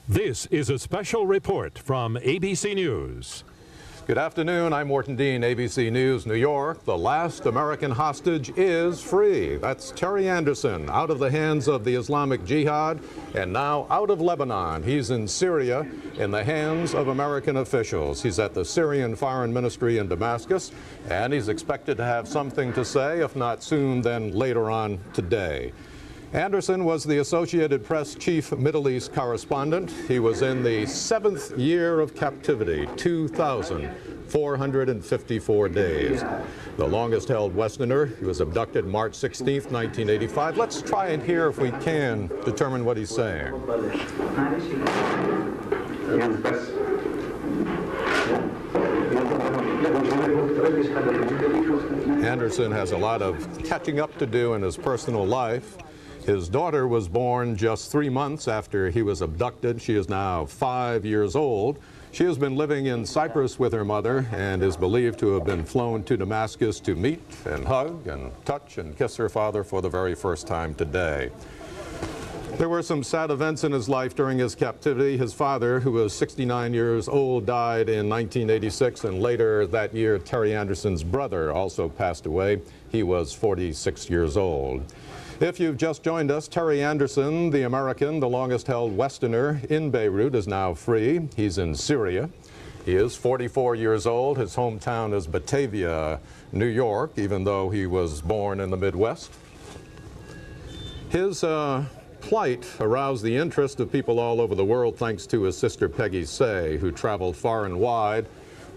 This is a special report from ABC News. Good afternoon. I'm Morton Dean, ABC News, New York. The last American hostage is free. That's Terry Anderson, out of the hands of the Islamic Jihad and now out of Lebanon. He's in Syria in the hands of American officials. He's at the Syrian Foreign Ministry in Damascus, and he's expected to have something to say, if not soon, then later on today. Anderson was the Associated Press chief Middle East correspondent. He was in the 7th year of captivity, 2,454 days. The longest held Westerner. He was abducted March 16th, 1985. Let's try and hear, if we can, determine what he's saying. Anderson has a lot of catching up to do in his personal life. His daughter was born just 3 months after he was abducted. She is now 5 years old. She has been living in Cyprus with her mother and is believed to have been flown to Damascus to meet and hug and touch and kiss her father for the very first time today. There were some sad events in his life during his captivity. His father, who was 69 years old, died in 1986, and later that year, Terry Anderson's brother also passed away. He was 46 years old. If you've just joined us, Terry Anderson, the American, the longest-held Westerner in Beirut, is now free. He's in Syria. He is 44 years old. His hometown is Batavia, New York, even though he was born in the Midwest. His plight aroused the interest of people all over the world thanks to his sister Peggy Say, who traveled far and wide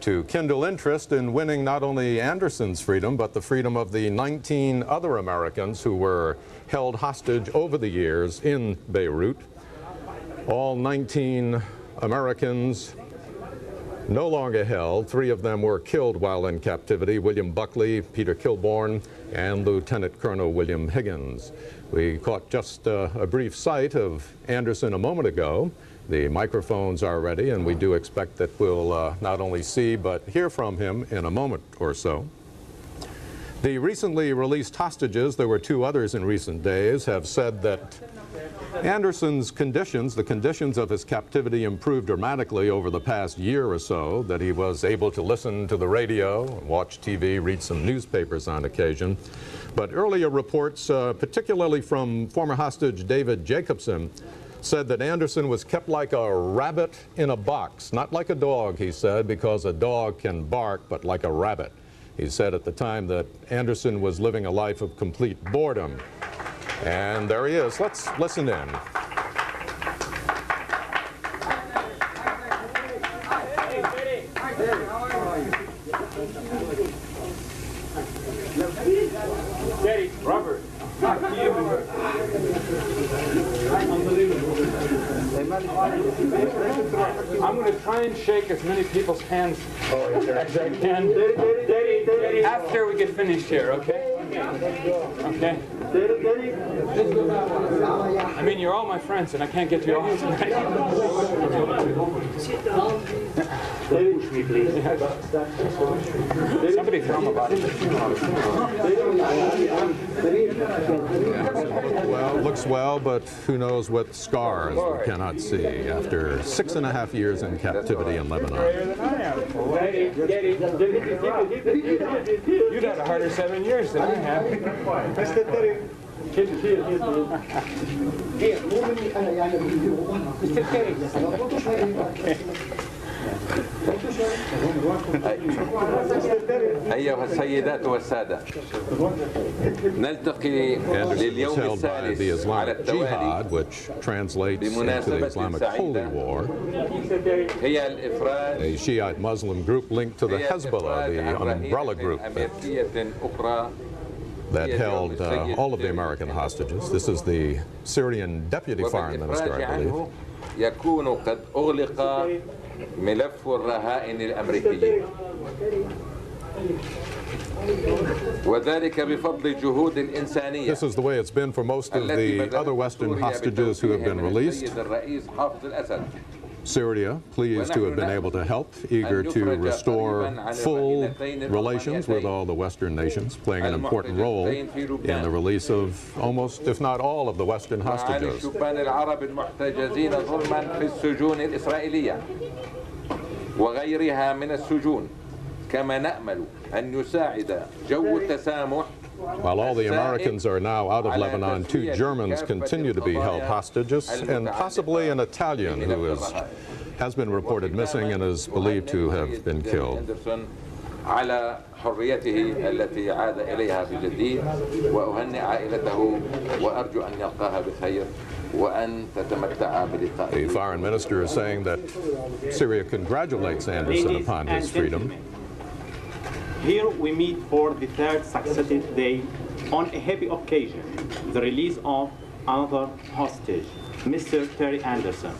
to kindle interest in winning not only Anderson's freedom, but the freedom of the 19 other Americans who were held hostage over the years in Beirut. All 19 Americans no longer held. 3 of them were killed while in captivity: William Buckley, Peter Kilbourne, and Lieutenant Colonel William Higgins. We caught just a brief sight of Anderson a moment ago. The microphones are ready, and we do expect that we'll not only see but hear from him in a moment or so. The recently released hostages, there were 2 others in recent days, have said that Anderson's conditions, the conditions of his captivity, improved dramatically over the past year or so, that he was able to listen to the radio, watch TV, read some newspapers on occasion. But earlier reports, particularly from former hostage David Jacobson, said that Anderson was kept like a rabbit in a box. Not like a dog, he said, because a dog can bark, but like a rabbit. He said at the time that Anderson was living a life of complete boredom. And there he is. Let's listen in. Daddy, Robert. I'm going to try and shake as many people's hands as I can after we get finished here, okay? Okay? I mean, you're all my friends, and I can't get to you all tonight. Push me, please. Somebody tell him about it. Well, looks well, but who knows what scars we cannot see after 6.5 years in captivity in Lebanon. You've had a harder 7 years than I have. أيها السيدات والسادة، نلتقي لليوم الثالث على التوالي which translates into the Islamic Holy War, هي الإفراد a Shiite Muslim group linked to the Hezbollah, the umbrella group that held all of the American hostages. This is the Syrian Deputy Foreign Minister, I believe. يكون قد أغلق ملف الرهائن الأمريكيين وذلك بفضل جهود الإنسانية. This is the way it's been for most of the other Western hostages who have been released. Syria, pleased to have been able to help, eager to restore full relations with all the Western nations, playing an important role in the release of almost, if not all, of the Western hostages. وغيرها من السجون كما نأمل أن يساعد جو التسامح. While all the Americans are now out of Lebanon, 2 Germans continue to be held hostages, and possibly an Italian who has been reported missing and is believed to have been killed. على حريته التي عاد إليها بجديد وأهنئ عائلته وأرجو أن يلقاها بخير وأن تتمتع بلقائه. The foreign minister is saying that Syria congratulates Anderson upon his freedom. Here we meet for the 3rd successive day on a happy occasion, the release of another hostage, Mr. Terry Anderson.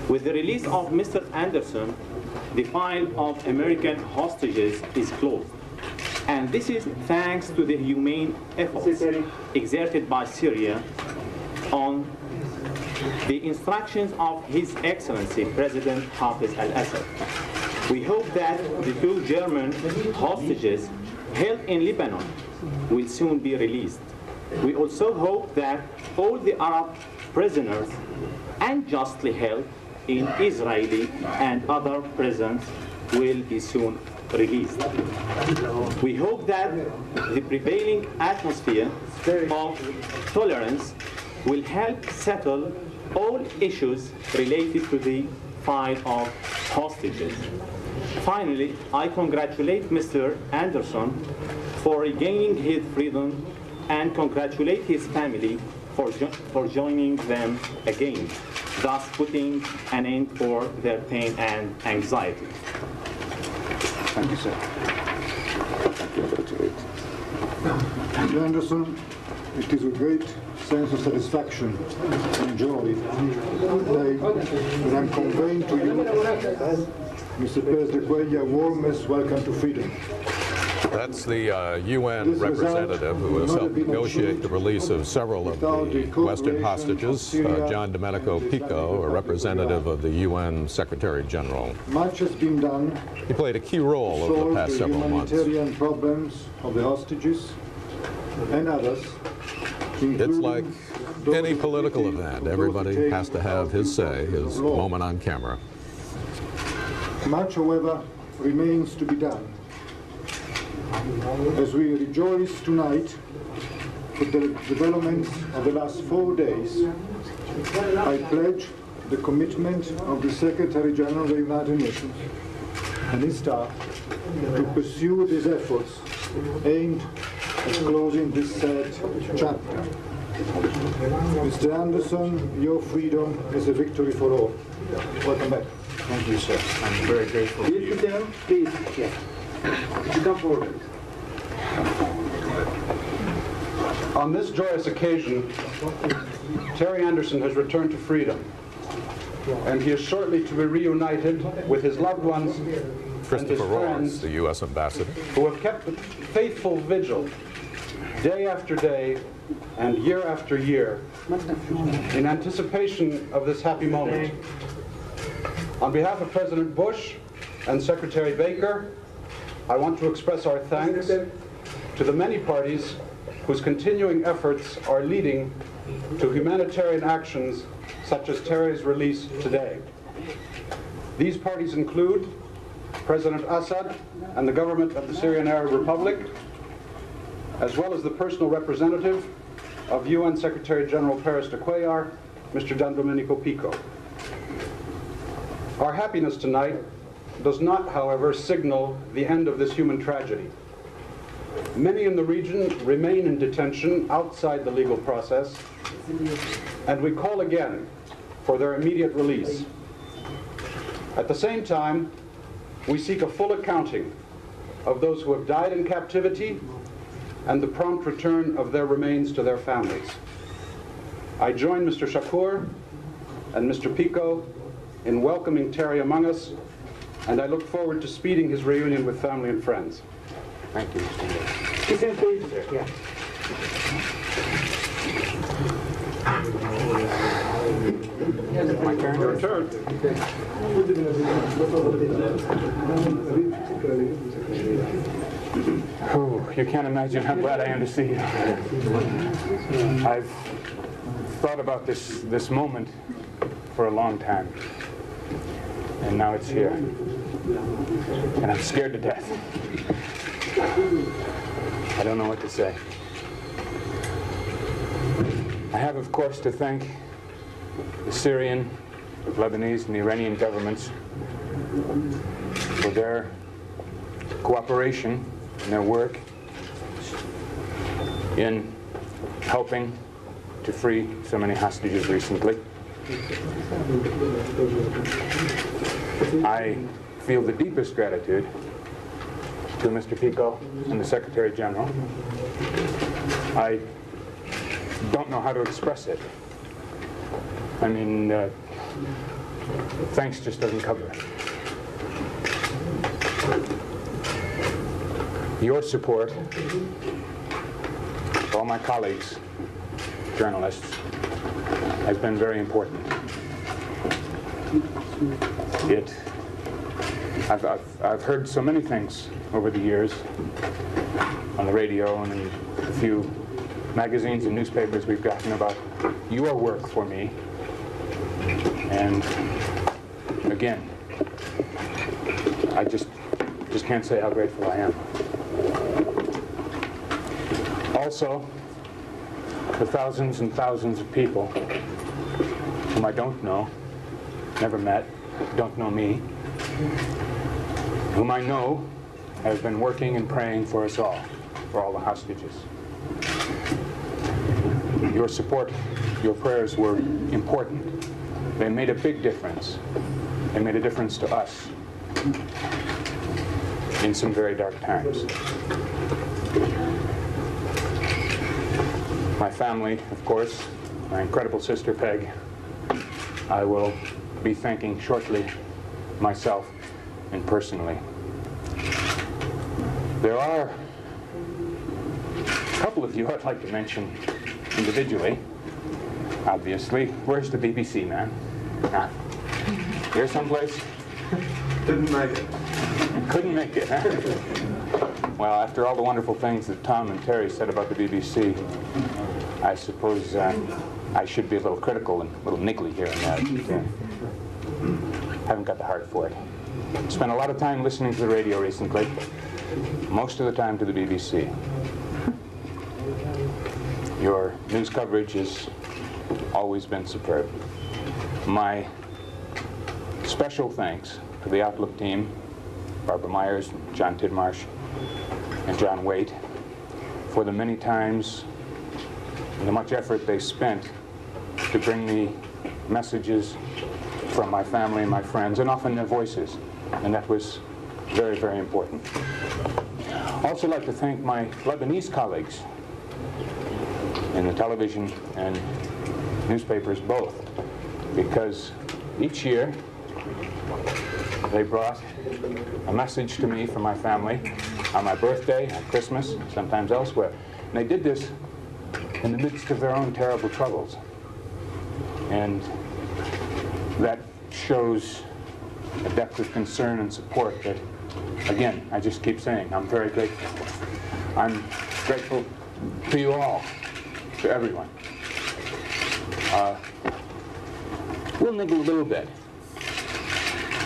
With the release of Mr. Anderson, the file of American hostages is closed. And this is thanks to the humane efforts exerted by Syria on the instructions of His Excellency President Hafez al-Assad. We hope that the 2 German hostages held in Lebanon will soon be released. We also hope that all the Arab prisoners unjustly held in Israeli and other prisons will be soon released. We hope that the prevailing atmosphere of tolerance will help settle all issues related to the file of hostages. Finally, I congratulate Mr. Anderson for regaining his freedom and congratulate his family for joining them again, thus putting an end for their pain and anxiety. Thank you, sir. Mr. Anderson, it is a great sense of satisfaction and joy that I'm conveying to you, Mr. Perez de Cuellar, warmest welcome to freedom. That's the UN representative who has helped negotiate the release of several of the Western hostages, John Domenico Pico, a representative of the UN Secretary General. Much has been done. He played a key role over the past several months. Humanitarian problems of the hostages and others. It's like any political event. Everybody has to have his say, his moment on camera. Much, however, remains to be done. As we rejoice tonight with the developments of the last 4 days, I pledge the commitment of the Secretary General of the United Nations and his staff to pursue these efforts aimed at closing this sad chapter. Mr. Anderson, your freedom is a victory for all. Welcome back. Thank you, sir. I'm very grateful to you. Please, yes. Could you come forward? On this joyous occasion, Terry Anderson has returned to freedom, and he is shortly to be reunited with his loved ones and his friends, the U.S. ambassador, who have kept the faithful vigil day after day and year after year in anticipation of this happy moment. On behalf of President Bush and Secretary Baker, I want to express our thanks to the many parties whose continuing efforts are leading to humanitarian actions such as Terry's release today. These parties include President Assad and the government of the Syrian Arab Republic, as well as the personal representative of UN Secretary General Perez de Cuellar, Mr. Don Domenico Pico. Our happiness tonight does not, however, signal the end of this human tragedy. Many in the region remain in detention outside the legal process, and we call again for their immediate release. At the same time, we seek a full accounting of those who have died in captivity and the prompt return of their remains to their families. I join Mr. Shakur and Mr. Pico in welcoming Terry among us, and I look forward to speeding his reunion with family and friends. Thank you, Mr. Please, yeah. My turn? Your turn. Oh, you can't imagine how glad I am to see you. I've thought about this moment for a long time, and now it's here, and I'm scared to death. I don't know what to say. I have, of course, to thank the Syrian, the Lebanese, and the Iranian governments for their cooperation and their work in helping to free so many hostages recently. I feel the deepest gratitude to Mr. Pico and the Secretary General. I don't know how to express it. I mean, thanks just doesn't cover it. Your support, all my colleagues, journalists, has been very important. I've heard so many things over the years on the radio and in a few magazines and newspapers we've gotten about your work for me. And again, I just can't say how grateful I am. Also, the thousands and thousands of people whom I don't know, never met, don't know me, whom I know have been working and praying for us all, for all the hostages. Your support, your prayers were important. They made a big difference. They made a difference to us in some very dark times. My family, of course, my incredible sister Peg, I will be thanking shortly myself and personally. There are a couple of you I'd like to mention individually, obviously. Where's the BBC man? Ah, here someplace? Didn't make it. Couldn't make it, huh? Well, after all the wonderful things that Tom and Terry said about the BBC, I suppose I should be a little critical and a little niggly here and there. Haven't got the heart for it. Spent a lot of time listening to the radio recently, most of the time to the BBC. Your news coverage has always been superb. My special thanks to the Outlook team, Barbara Myers, John Tidmarsh, and John Waite, for the many times and the much effort they spent to bring me messages from my family and my friends, and often their voices, and that was very, very important. Also like to thank my Lebanese colleagues in the television and newspapers both, because each year they brought a message to me from my family on my birthday, at Christmas, sometimes elsewhere. And they did this in the midst of their own terrible troubles. And that shows a depth of concern and support that, again, I just keep saying, I'm very grateful. I'm grateful to you all, to everyone. We'll niggle a little bit.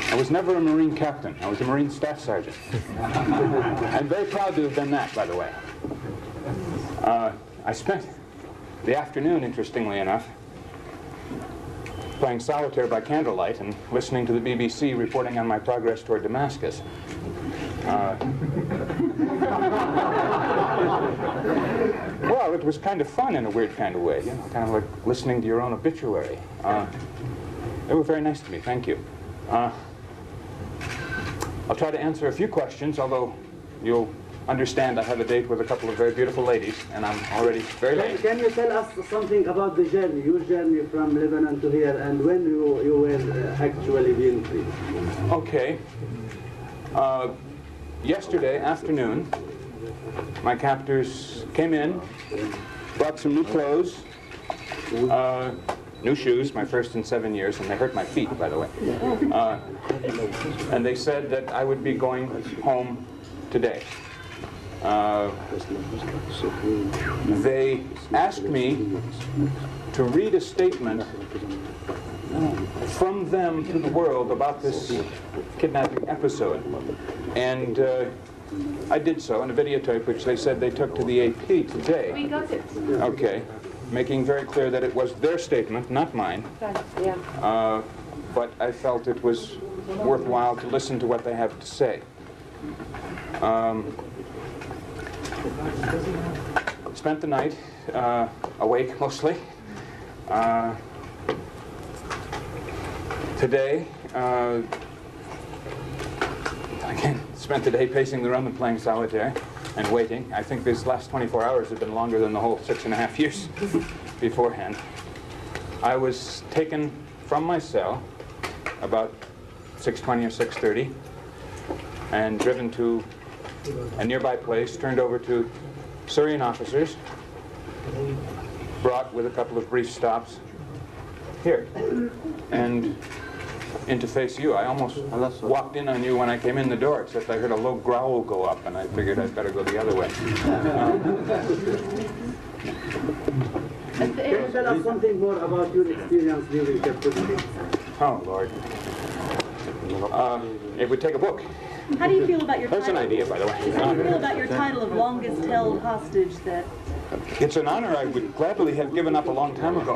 I was never a Marine captain. I was a Marine staff sergeant. I'm very proud to have been that, by the way. I spent the afternoon, interestingly enough, playing solitaire by candlelight and listening to the BBC reporting on my progress toward Damascus. Well, it was kind of fun in a weird kind of way, you know, kind of like listening to your own obituary. They were very nice to me, thank you. I'll try to answer a few questions, although you'll understand I have a date with a couple of very beautiful ladies, and I'm already very late. Can you tell us something about the journey, your journey from Lebanon to here, and when you were actually being free? Okay. Yesterday afternoon, my captors came in, brought some new clothes, new shoes, my first in 7 years, and they hurt my feet, by the way. And they said that I would be going home today. They asked me to read a statement from them to the world about this kidnapping episode. And I did so in a videotape which they said they took to the AP today. We got it. Okay. Making very clear that it was their statement, not mine. Yeah. But I felt it was worthwhile to listen to what they have to say. Spent the night awake mostly. Today, again, spent the day pacing the room and playing solitaire and waiting. I think these last 24 hours have been longer than the whole 6.5 years beforehand. I was taken from my cell about 6:20 or 6:30 and driven to a nearby place, turned over to Syrian officers, brought with a couple of brief stops here and into face you. I almost walked in on you when I came in the door, except I heard a low growl go up and I figured I'd better go the other way. Can you tell us something more about your experience during captivity? Oh, Lord. It would take a book. How do you feel about your That's an title? idea, by the way. How do you feel about your title of longest held hostage that... It's an honor I would gladly have given up a long time ago.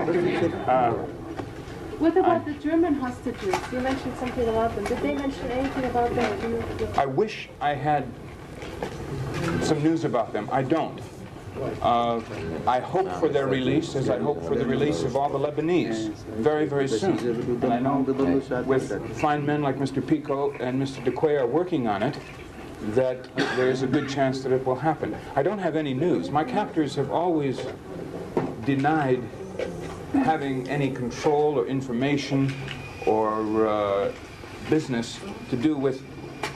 What about the German hostages? You mentioned something about them. Did they mention anything about them? I wish I had some news about them. I don't. I hope for their release as I hope for the release of all the Lebanese very, very soon. And I know with fine men like Mr. Pico and Mr. DeQuay are working on it, that there is a good chance that it will happen. I don't have any news. My captors have always denied having any control or information or business to do with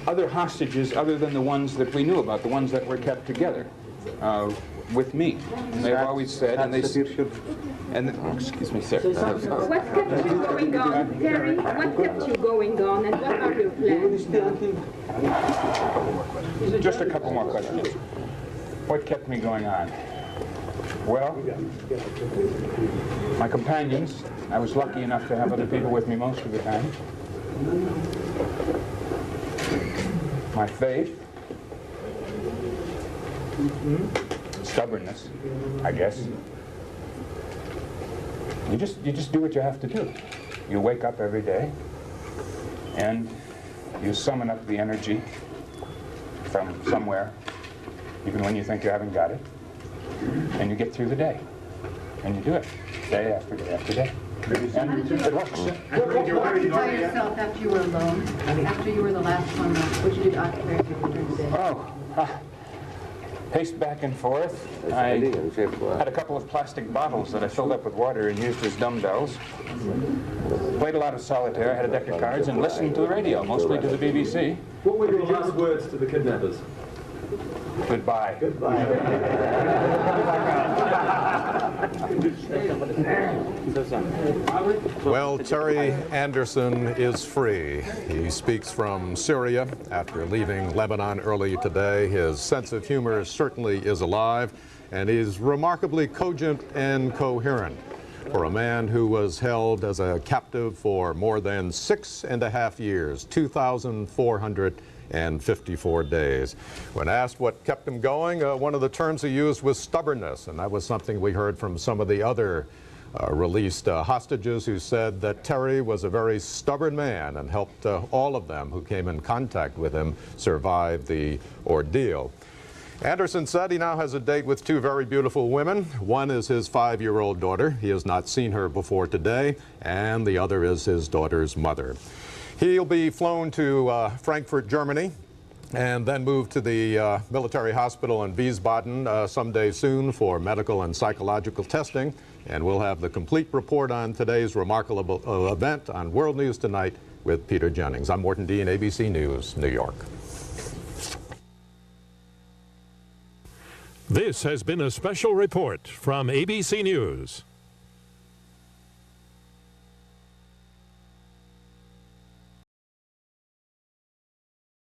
other hostages other than the ones that we knew about, the ones that were kept together with me. They've always said, and they... excuse me, sir. What kept you going on, Terry? What kept you going on, and what are your plans? Just a couple more questions. What kept me going on? Well, my companions. I was lucky enough to have other people with me most of the time. My faith. Stubbornness, I guess. You just do what you have to do. You wake up every day and you summon up the energy from somewhere, even when you think you haven't got it, and you get through the day. And you do it day after day after day. And it works. What did you tell yourself after you were alone? After you were the last one left, what did you do to prepare for during the day? Oh, paced back and forth. I had a couple of plastic bottles that I filled up with water and used as dumbbells. Played a lot of solitaire, had a deck of cards, and listened to the radio, mostly to the BBC. What were your last words to the kidnappers? Goodbye. Well, Terry Anderson is free. He speaks from Syria after leaving Lebanon early today. His sense of humor certainly is alive, and he's remarkably cogent and coherent for a man who was held as a captive for more than 6.5 years, 2,454 days. When asked what kept him going, one of the terms he used was stubbornness, and that was something we heard from some of the other released hostages who said that Terry was a very stubborn man and helped all of them who came in contact with him survive the ordeal. Anderson said he now has a date with two very beautiful women. One is his 5-year-old daughter. He has not seen her before today, and the other is his daughter's mother. He'll be flown to Frankfurt, Germany, and then moved to the military hospital in Wiesbaden someday soon for medical and psychological testing. And we'll have the complete report on today's remarkable event on World News Tonight with Peter Jennings. I'm Morton Dean, ABC News, New York. This has been a special report from ABC News.